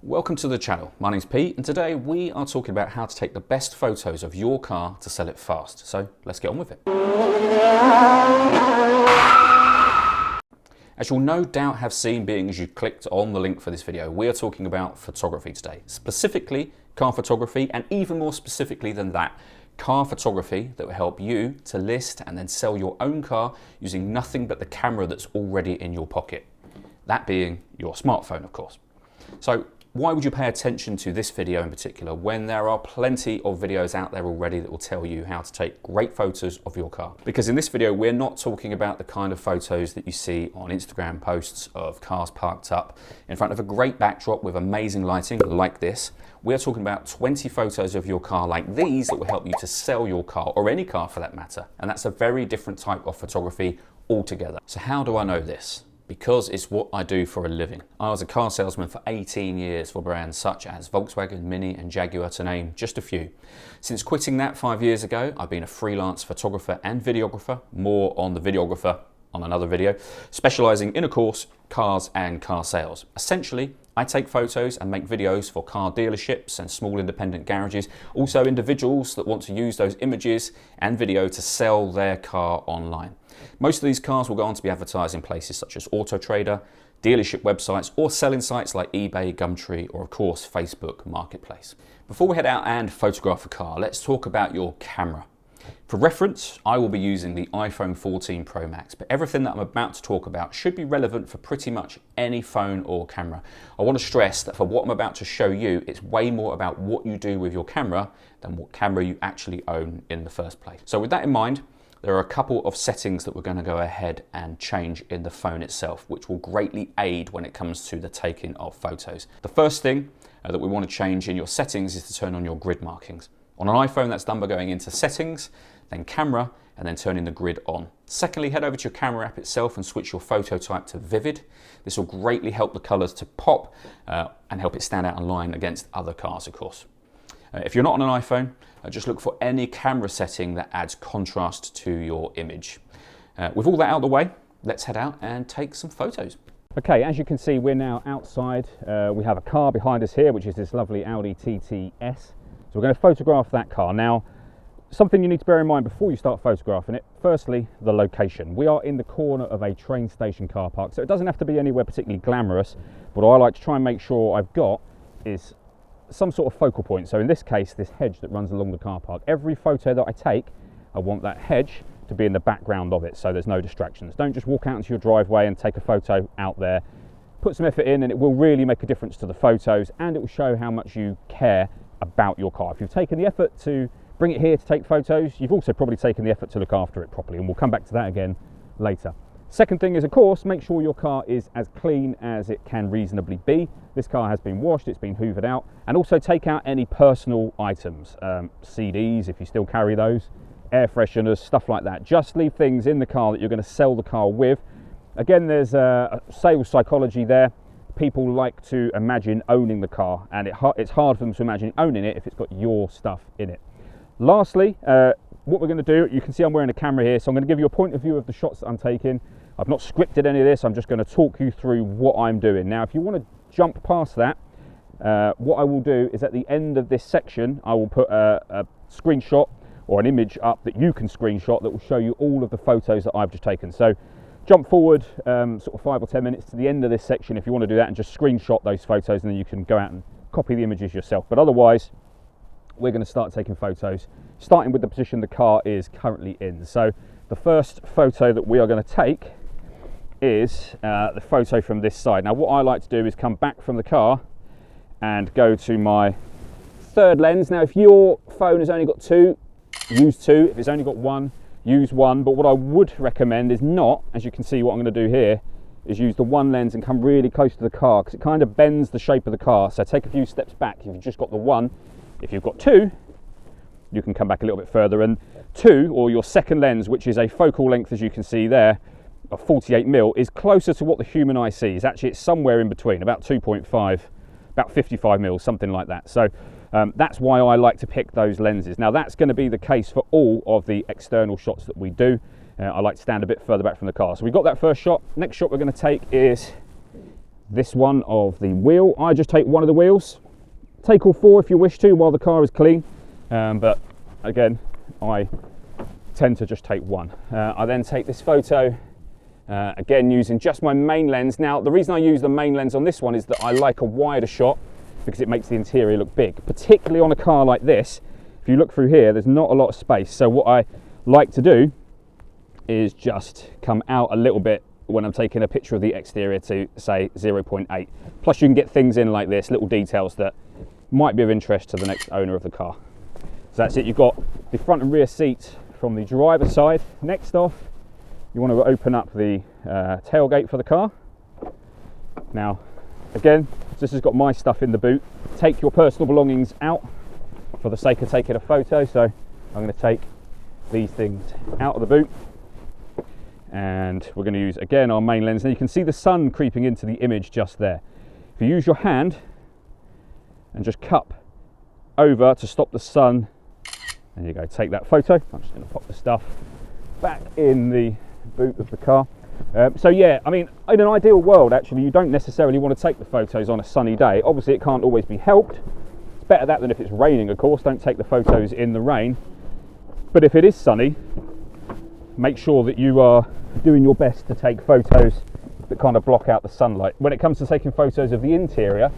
Welcome to the channel. My name's Pete and today we are talking about how to take the best photos of your car to sell it fast. So let's get on with it. As you'll no doubt have seen being as you clicked on the link for this video, we are talking about photography today. Specifically car photography, and even more specifically than that, car photography that will help you to list and then sell your own car using nothing but the camera that's already in your pocket. That being your smartphone, of course. So why would you pay attention to this video in particular when there are plenty of videos out there already that will tell you how to take great photos of your car? Because in this video, we're not talking about the kind of photos that you see on Instagram posts of cars parked up in front of a great backdrop with amazing lighting like this. We're talking about 20 photos of your car like these that will help you to sell your car, or any car for that matter. And that's a very different type of photography altogether. So how do I know this? Because it's what I do for a living. I was a car salesman for 18 years for brands such as Volkswagen, Mini and Jaguar, to name just a few. Since quitting that 5 years ago, I've been a freelance photographer and videographer, more on the videographer on another video, specializing in, of course, cars and car sales. Essentially, I take photos and make videos for car dealerships and small independent garages, also individuals that want to use those images and video to sell their car online. Most of these cars will go on to be advertised in places such as Auto Trader, dealership websites, or selling sites like eBay, Gumtree, or of course Facebook Marketplace. Before we head out and photograph a car, let's talk about your camera. For reference, I will be using the iPhone 14 Pro Max, but everything that I'm about to talk about should be relevant for pretty much any phone or camera. I want to stress that for what I'm about to show you, it's way more about what you do with your camera than what camera you actually own in the first place. So with that in mind, there are a couple of settings that we're going to go ahead and change in the phone itself, which will greatly aid when it comes to the taking of photos. The first thing that we want to change in your settings is to turn on your grid markings. On an iPhone, that's done by going into settings, then camera, and then turning the grid on. Secondly, head over to your camera app itself and switch your photo type to vivid. This will greatly help the colors to pop and help it stand out online against other cars, of course. If you're not on an iPhone, just look for any camera setting that adds contrast to your image. With all that out of the way, let's head out and take some photos. Okay, as you can see, we're now outside. We have a car behind us here, which is this lovely Audi TTS. So we're going to photograph that car. Now, something you need to bear in mind before you start photographing it, firstly, the location. We are in the corner of a train station car park, so it doesn't have to be anywhere particularly glamorous. What I like to try and make sure I've got is some sort of focal point. So in this case, this hedge that runs along the car park. Every photo that I take, I want that hedge to be in the background of it, so there's no distractions. Don't just walk out into your driveway and take a photo out there. Put some effort in and it will really make a difference to the photos, and it will show how much you care about your car. If you've taken the effort to bring it here to take photos, you've also probably taken the effort to look after it properly, and we'll come back to that again later. Second thing is, of course, make sure your car is as clean as it can reasonably be. This car has been washed, it's been hoovered out, and also take out any personal items, CDs if you still carry those, air fresheners, stuff like that. Just leave things in the car that you're going to sell the car with. Again, there's a sales psychology there. People like to imagine owning the car, and it's hard for them to imagine owning it if it's got your stuff in it. Lastly, what we're going to do, you can see I'm wearing a camera here, so I'm going to give you a point of view of the shots that I'm taking. I've not scripted any of this, I'm just going to talk you through what I'm doing. Now, if you want to jump past that, what I will do is at the end of this section, I will put a screenshot or an image up that you can screenshot that will show you all of the photos that I've just taken. So jump forward sort of 5 or 10 minutes to the end of this section if you want to do that, and just screenshot those photos, and then you can go out and copy the images yourself. But otherwise, we're going to start taking photos, starting with the position the car is currently in. So the first photo that we are going to take is the photo from this side. Now, what I like to do is come back from the car and go to my third lens. Now, if your phone has only got two, use two. If it's only got one, use one. But what I would recommend is not, as you can see, what I'm going to do here is use the one lens and come really close to the car, because it kind of bends the shape of the car. So take a few steps back if you've just got the one. If you've got two, you can come back a little bit further, and two, or your second lens, which is a focal length, as you can see there, of 48mm, is closer to what the human eye sees. Actually, it's somewhere in between, about 2.5, about 55mm, something like that. So that's why I like to pick those lenses. Now, that's going to be the case for all of the external shots that we do. I like to stand a bit further back from the car. So we've got that first shot. Next shot we're going to take is this one of the wheel. I just take one of the wheels. Take all four if you wish to while the car is clean, but again, I tend to just take one. I then take this photo, again using just my main lens. Now, the reason I use the main lens on this one is that I like a wider shot because it makes the interior look big, particularly on a car like this. If you look through here, there's not a lot of space. So what I like to do is just come out a little bit when I'm taking a picture of the exterior to say 0.8. Plus you can get things in like this, little details that might be of interest to the next owner of the car. So that's it. You've got the front and rear seats from the driver's side. Next off, you want to open up the tailgate for the car. Now, again, this has got my stuff in the boot. Take your personal belongings out for the sake of taking a photo. So I'm going to take these things out of the boot, and we're going to use again our main lens. Now you can see the sun creeping into the image just there. If you use your hand and just cup over to stop the sun, there you go, take that photo. I'm just going to pop the stuff back in the boot of the car. So yeah, I mean, in an ideal world, actually, you don't necessarily want to take the photos on a sunny day. Obviously, it can't always be helped. It's better that than if it's raining, of course. Don't take the photos in the rain. But if it is sunny, make sure that you are doing your best to take photos that kind of block out the sunlight. When it comes to taking photos of the interior,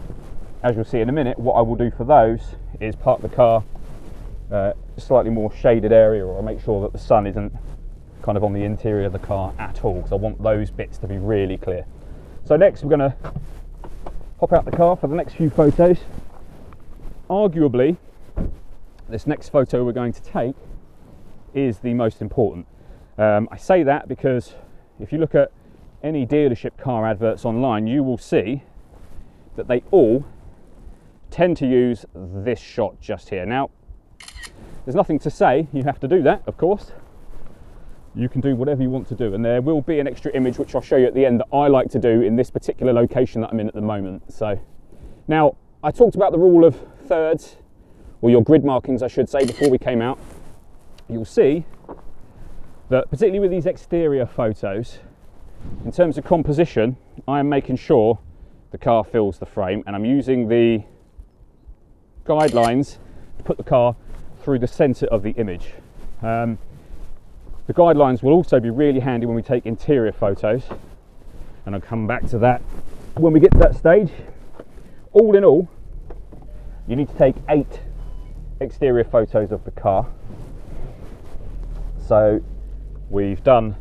as you'll see in a minute, what I will do for those is park the car slightly more shaded area, or make sure that the sun isn't kind of on the interior of the car at all, because I want those bits to be really clear. So next we're going to hop out the car for the next few photos. Arguably, this next photo we're going to take is the most important. I say that because if you look at any dealership car adverts online, you will see that they all tend to use this shot just here. Now, there's nothing to say you have to do that, of course. You can do whatever you want to do, and there will be an extra image which I'll show you at the end that I like to do in this particular location that I'm in at the moment. So now, I talked about the rule of thirds, or your grid markings I should say, before we came out. You'll see that particularly with these exterior photos, in terms of composition, I am making sure the car fills the frame, and I'm using the guidelines to put the car through the centre of the image. The guidelines will also be really handy when we take interior photos, and I'll come back to that when we get to that stage. All in all, you need to take 8 exterior photos of the car. So we've done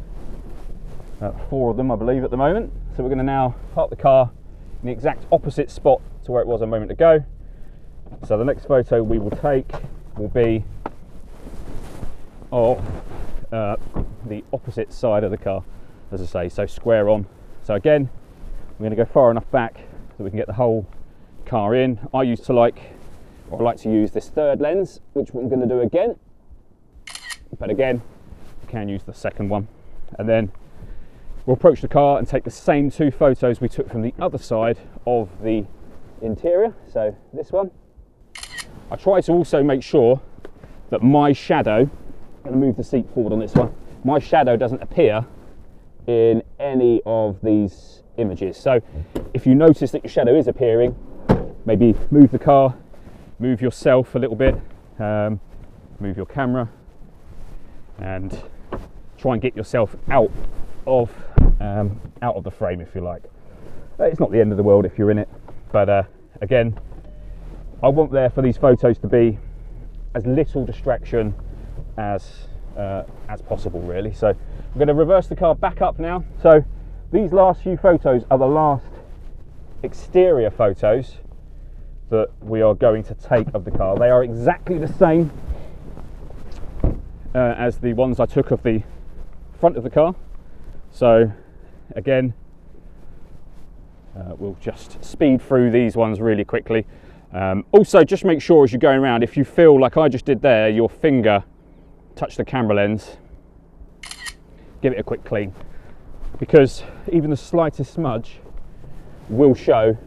4 of them, I believe, at the moment. So we're going to now park the car in the exact opposite spot to where it was a moment ago. So the next photo we will take will be of the opposite side of the car, as I say, so square on. So again, we're going to go far enough back so we can get the whole car in. I like to use this third lens, which I'm going to do again. But again, you can use the second one. And then we'll approach the car and take the same 2 photos we took from the other side of the interior. So this one. I try to also make sure that my shadow, I'm going to move the seat forward on this one, my shadow doesn't appear in any of these images. So if you notice that your shadow is appearing, maybe move the car, move yourself a little bit, move your camera, and try and get yourself out of the frame, if you like. It's not the end of the world if you're in it, but again, I want there for these photos to be as little distraction as possible, really. So I'm going to reverse the car back up now. So these last few photos are the last exterior photos that we are going to take of the car. They are exactly the same as the ones I took of the front of the car. So again, we'll just speed through these ones really quickly. Also, just make sure as you're going around, if you feel like I just did there, your finger touch the camera lens, give it a quick clean, because even the slightest smudge will show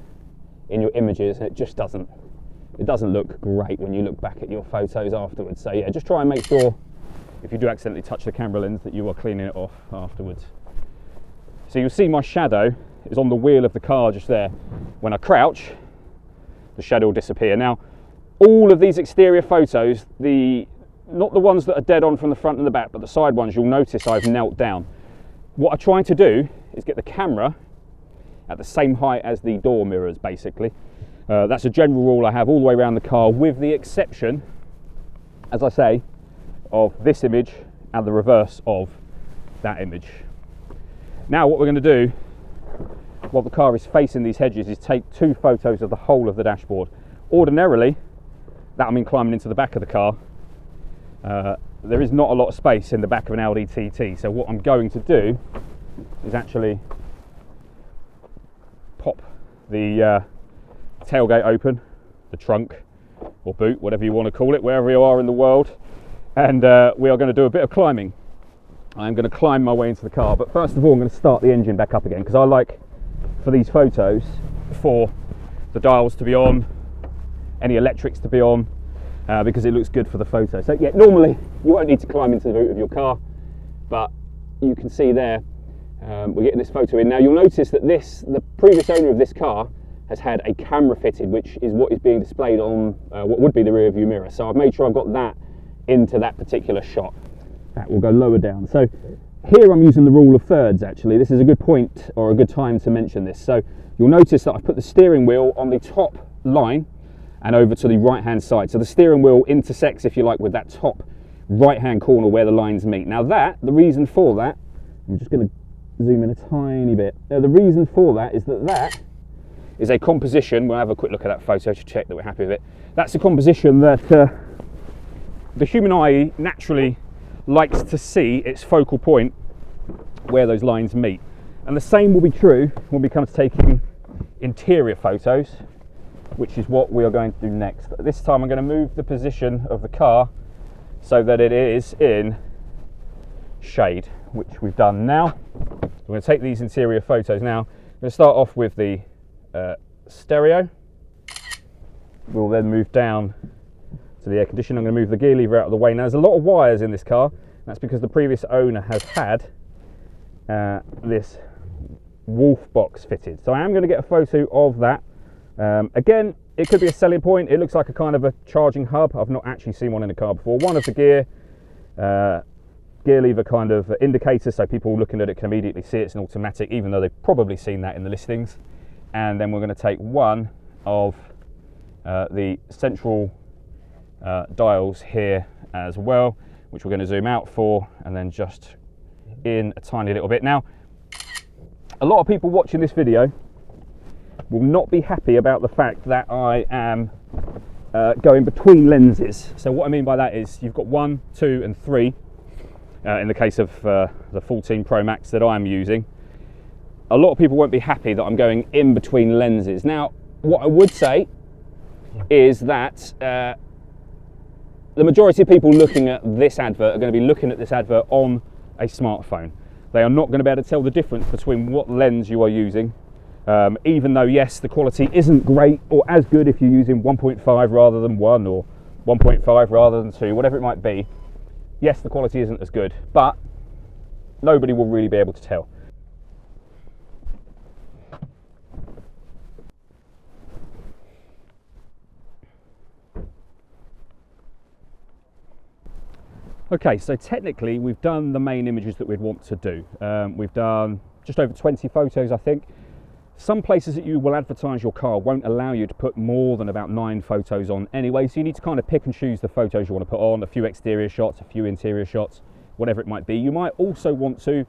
in your images, and it doesn't look great when you look back at your photos afterwards. So yeah, just try and make sure if you do accidentally touch the camera lens that you are cleaning it off afterwards. So you'll see my shadow is on the wheel of the car just there. When I crouch, the shadow will disappear. Now, all of these exterior photos, not the ones that are dead on from the front and the back, but the side ones, you'll notice I've knelt down. What I try to do is get the camera at the same height as the door mirrors, basically. That's a general rule I have all the way around the car, with the exception, as I say, of this image and the reverse of that image. Now what we're going to do while the car is facing these hedges is take 2 photos of the whole of the dashboard. Ordinarily, that means climbing into the back of the car. There is not a lot of space in the back of an Audi TT, so what I'm going to do is actually pop the tailgate open, the trunk or boot, whatever you want to call it, wherever you are in the world, and we are going to do a bit of climbing. I'm going to climb my way into the car, but first of all I'm going to start the engine back up again, because I like, for these photos, for the dials to be on, any electrics to be on, because it looks good for the photo. So yeah, normally you won't need to climb into the boot of your car, but you can see there we're getting this photo in. Now you'll notice that the previous owner of this car has had a camera fitted, which is what is being displayed on what would be the rear view mirror. So I've made sure I've got that into that particular shot. That will go lower down. So here I'm using the rule of thirds actually. This is a good point, or a good time to mention this. So you'll notice that I've put the steering wheel on the top line and over to the right hand side. So the steering wheel intersects, if you like, with that top right hand corner where the lines meet. Now the reason for that, I'm just going to zoom in a tiny bit. Now the reason for that is a composition. We'll have a quick look at that photo to check that we're happy with it. That's a composition that the human eye naturally likes to see its focal point where those lines meet. And the same will be true when we come to taking interior photos, which is what we are going to do next. This time I'm going to move the position of the car so that it is in shade, which we've done now. We're going to take these interior photos now. I'm going to start off with the stereo. We'll then move down to the air conditioning. I'm going to move the gear lever out of the way. Now there's a lot of wires in this car. That's because the previous owner has had this Wolf box fitted. So I am going to get a photo of that. Again, it could be a selling point. It looks like a kind of a charging hub. I've not actually seen one in a car before. One of the gear lever kind of indicators, so people looking at it can immediately see it's an automatic, even though they've probably seen that in the listings. And then we're going to take one of the central dials here as well, which we're going to zoom out for, and then just in a tiny little bit. Now, a lot of people watching this video will not be happy about the fact that I am going between lenses. So what I mean by that is you've got 1, 2 and 3 in the case of the 14 Pro Max that I'm using. A lot of people won't be happy that I'm going in between lenses. Now what I would say is that the majority of people looking at this advert are going to be looking at this advert on a smartphone. They are not going to be able to tell the difference between what lens you are using, even though yes, the quality isn't great or as good if you're using 1.5 rather than 1, or 1.5 rather than 2, whatever it might be. Yes, the quality isn't as good, but nobody will really be able to tell. Okay, so technically we've done the main images that we'd want to do. We've done just over 20 photos, I think. Some places that you will advertise your car won't allow you to put more than about 9 photos on anyway, so you need to kind of pick and choose the photos you want to put on, a few exterior shots, a few interior shots, whatever it might be. You might also want to,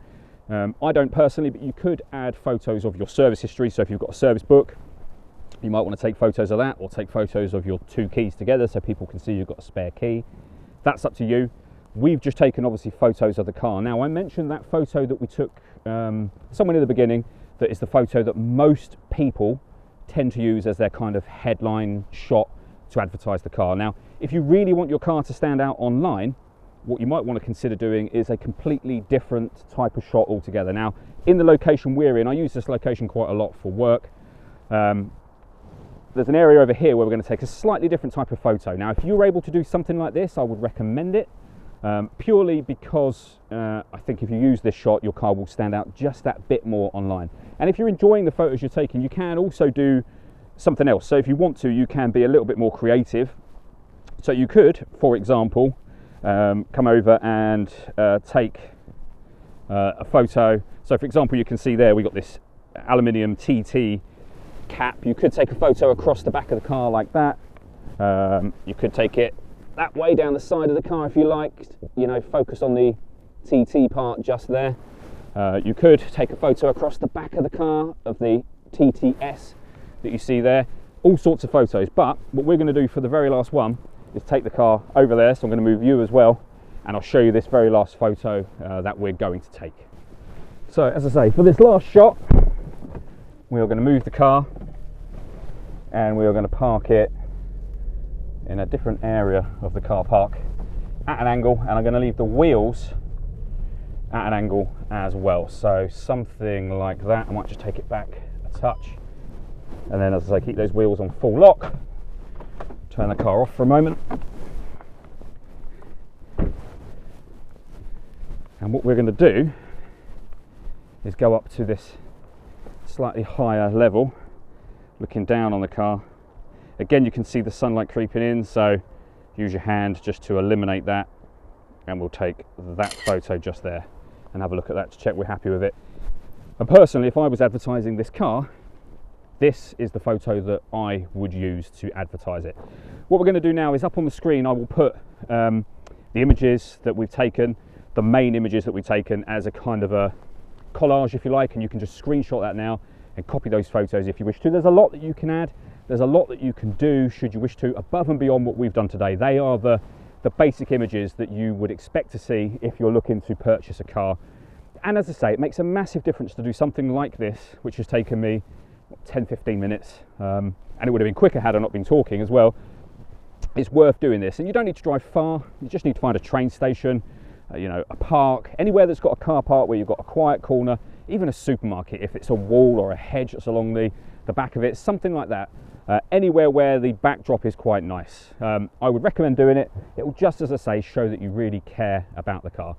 I don't personally, but you could add photos of your service history. So if you've got a service book, you might want to take photos of that, or take photos of your 2 keys together so people can see you've got a spare key. That's up to you. We've just taken obviously photos of the car. Now I mentioned that photo that we took somewhere in the beginning, that is the photo that most people tend to use as their kind of headline shot to advertise the car. Now, if you really want your car to stand out online, what you might want to consider doing is a completely different type of shot altogether. Now, in the location we're in, I use this location quite a lot for work. There's an area over here where we're going to take a slightly different type of photo. Now, if you were able to do something like this, I would recommend it. purely because I think if you use this shot, your car will stand out just that bit more online. And if you're enjoying the photos you're taking, you can also do something else. So if you want to, you can be a little bit more creative. So you could, for example, come over and take a photo. So for example, you can see there we got this aluminium TT cap. You could take a photo across the back of the car like that. You could take it that way down the side of the car if you liked, you know, focus on the TT part just there. You could take a photo across the back of the car of the TTS that you see there. All sorts of photos, but what we're going to do for the very last one is take the car over there, so I'm going to move you as well, and I'll show you this very last photo that we're going to take. So as I say, for this last shot, we are going to move the car and we are going to park it in a different area of the car park at an angle, and I'm going to leave the wheels at an angle as well. So something like that. I might just take it back a touch, and then as I say, keep those wheels on full lock. Turn the car off for a moment. And what we're going to do is go up to this slightly higher level, looking down on the car. Again, you can see the sunlight creeping in, so use your hand just to eliminate that, and we'll take that photo just there and have a look at that to check we're happy with it. And personally, if I was advertising this car, this is the photo that I would use to advertise it. What we're going to do now is up on the screen I will put the images that we've taken, the main images that we've taken, as a kind of a collage if you like, and you can just screenshot that now and copy those photos if you wish to. There's a lot that you can add, there's a lot that you can do should you wish to, above and beyond what we've done today. They are the basic images that you would expect to see if you're looking to purchase a car. And as I say, it makes a massive difference to do something like this, which has taken me 10-15 minutes, and it would have been quicker had I not been talking as well. It's worth doing this, and you don't need to drive far. You just need to find a train station, you know, a park, anywhere that's got a car park where you've got a quiet corner, even a supermarket if it's a wall or a hedge that's along the back of it, something like that. Anywhere where the backdrop is quite nice. I would recommend doing it. It will, just as I say, show that you really care about the car.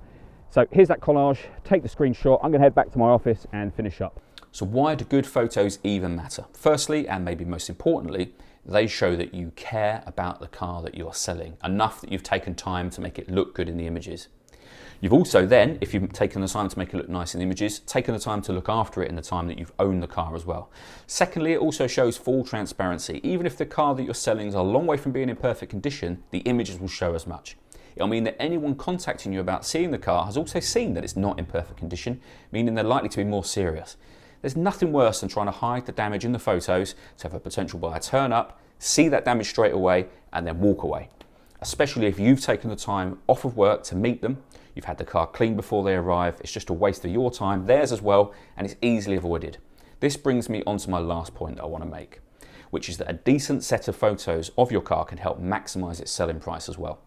So here's that collage, take the screenshot. I'm going to head back to my office and finish up. So why do good photos even matter? Firstly, and maybe most importantly, they show that you care about the car that you're selling, enough that you've taken time to make it look good in the images. You've also then, if you've taken the time to make it look nice in the images, taken the time to look after it in the time that you've owned the car as well. Secondly, it also shows full transparency. Even if the car that you're selling is a long way from being in perfect condition, the images will show as much. It'll mean that anyone contacting you about seeing the car has also seen that it's not in perfect condition, meaning they're likely to be more serious. There's nothing worse than trying to hide the damage in the photos to have a potential buyer turn up, see that damage straight away, and then walk away. Especially if you've taken the time off of work to meet them, you've had the car cleaned before they arrive, it's just a waste of your time, theirs as well, and it's easily avoided. This brings me on to my last point that I want to make, which is that a decent set of photos of your car can help maximise its selling price as well.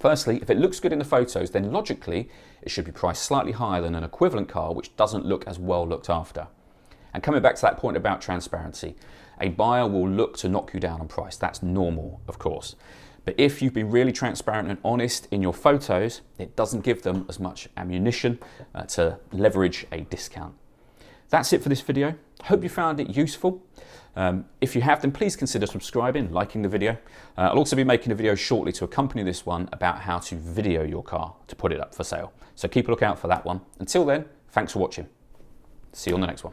Firstly, if it looks good in the photos, then logically it should be priced slightly higher than an equivalent car which doesn't look as well looked after. And coming back to that point about transparency, a buyer will look to knock you down on price. That's normal, of course. But if you've been really transparent and honest in your photos, it doesn't give them as much ammunition to leverage a discount. That's it for this video. Hope you found it useful. If you have, then please consider subscribing, liking the video. I'll also be making a video shortly to accompany this one about how to video your car to put it up for sale. So keep a lookout for that one. Until then, thanks for watching. See you on the next one.